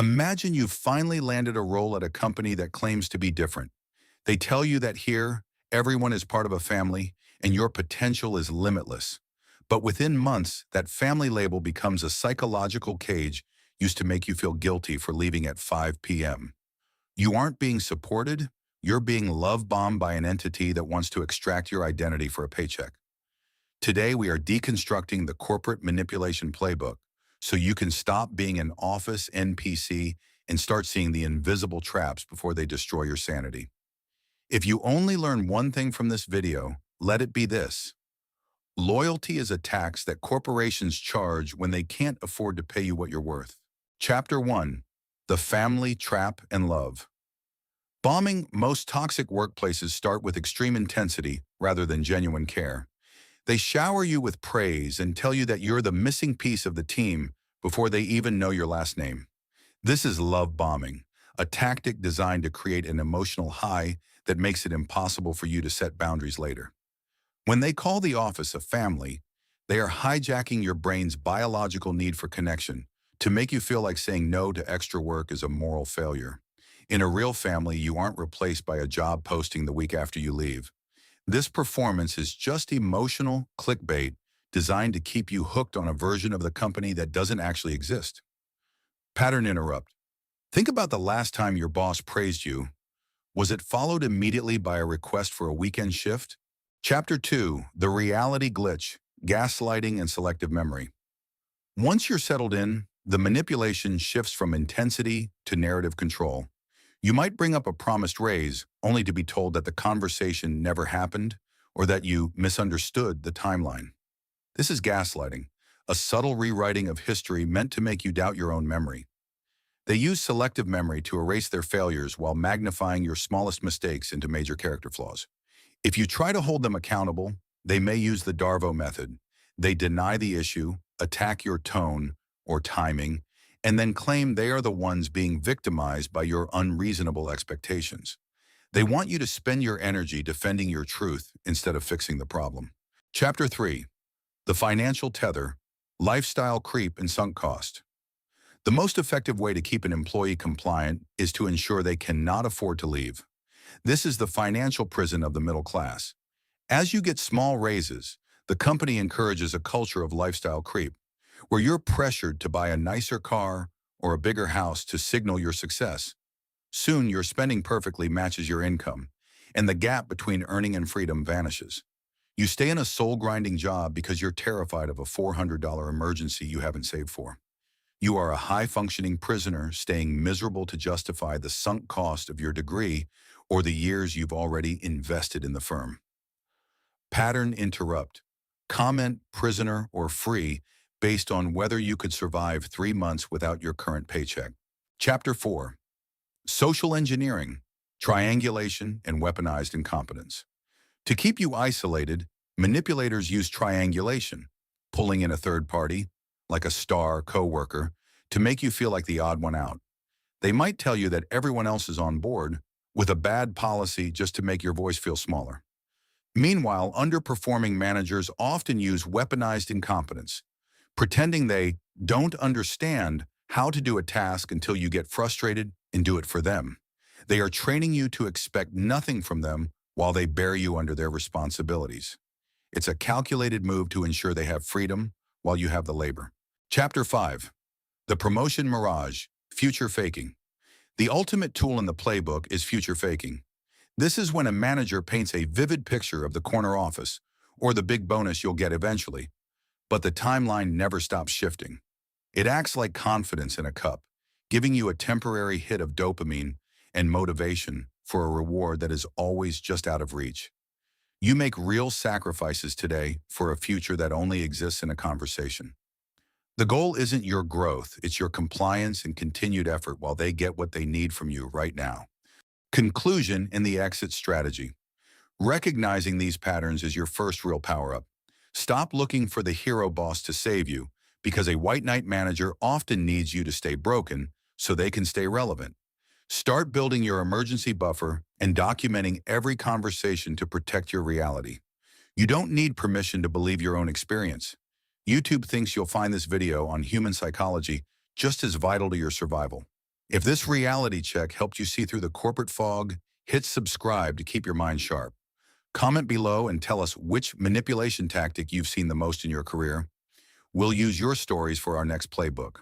Imagine you've finally landed a role at a company that claims to be different. They tell you that here, everyone is part of a family and your potential is limitless. But within months, that family label becomes a psychological cage used to make you feel guilty for leaving at 5 p.m. You aren't being supported, you're being love-bombed by an entity that wants to extract your identity for a paycheck. Today, we are deconstructing the corporate manipulation playbook so you can stop being an office NPC and start seeing the invisible traps before they destroy your sanity. If you only learn one thing from this video, let it be this. Loyalty is a tax that corporations charge when they can't afford to pay you what you're worth. Chapter 1. The Family Trap and Love. Bombing. Most toxic workplaces start with extreme intensity rather than genuine care. They shower you with praise and tell you that you're the missing piece of the team before they even know your last name. This is love bombing, a tactic designed to create an emotional high that makes it impossible for you to set boundaries later. When they call the office a family, they are hijacking your brain's biological need for connection to make you feel like saying no to extra work is a moral failure. In a real family, you aren't replaced by a job posting the week after you leave. This performance is just emotional clickbait designed to keep you hooked on a version of the company that doesn't actually exist. Pattern interrupt. Think about the last time your boss praised you. Was it followed immediately by a request for a weekend shift? Chapter 2. The Reality Glitch, Gaslighting and Selective Memory. Once you're settled in, the manipulation shifts from intensity to narrative control. You might bring up a promised raise, only to be told that the conversation never happened or that you misunderstood the timeline. This is gaslighting, a subtle rewriting of history meant to make you doubt your own memory. They use selective memory to erase their failures while magnifying your smallest mistakes into major character flaws. If you try to hold them accountable, they may use the Darvo method. They deny the issue, attack your tone or timing, and then claim they are the ones being victimized by your unreasonable expectations. They want you to spend your energy defending your truth instead of fixing the problem. Chapter 3. The Financial Tether, Lifestyle Creep and Sunk Cost. The most effective way to keep an employee compliant is to ensure they cannot afford to leave. This is the financial prison of the middle class. As you get small raises, the company encourages a culture of lifestyle creep, where you're pressured to buy a nicer car or a bigger house to signal your success. Soon, your spending perfectly matches your income, and the gap between earning and freedom vanishes. You stay in a soul-grinding job because you're terrified of a $400 emergency you haven't saved for. You are a high-functioning prisoner staying miserable to justify the sunk cost of your degree or the years you've already invested in the firm. Pattern interrupt. Comment prisoner or free based on whether you could survive 3 months without your current paycheck. Chapter 4. Social engineering, triangulation, and weaponized incompetence. To keep you isolated, manipulators use triangulation, pulling in a third party, like a star coworker, to make you feel like the odd one out. They might tell you that everyone else is on board with a bad policy just to make your voice feel smaller. Meanwhile, underperforming managers often use weaponized incompetence, pretending they don't understand how to do a task until you get frustrated and do it for them. They are training you to expect nothing from them while they bear you under their responsibilities. It's a calculated move to ensure they have freedom while you have the labor. Chapter 5. The Promotion Mirage, Future Faking. The ultimate tool in the playbook is future faking. This is when a manager paints a vivid picture of the corner office or the big bonus you'll get eventually, but the timeline never stops shifting. It acts like confidence in a cup, giving you a temporary hit of dopamine and motivation for a reward that is always just out of reach. You make real sacrifices today for a future that only exists in a conversation. The goal isn't your growth, it's your compliance and continued effort while they get what they need from you right now. Conclusion in the exit strategy. Recognizing these patterns is your first real power-up. Stop looking for the hero boss to save you, because a white knight manager often needs you to stay broken so they can stay relevant. Start building your emergency buffer and documenting every conversation to protect your reality. You don't need permission to believe your own experience. YouTube thinks you'll find this video on human psychology just as vital to your survival. If this reality check helped you see through the corporate fog, hit subscribe to keep your mind sharp. Comment below and tell us which manipulation tactic you've seen the most in your career. We'll use your stories for our next playbook.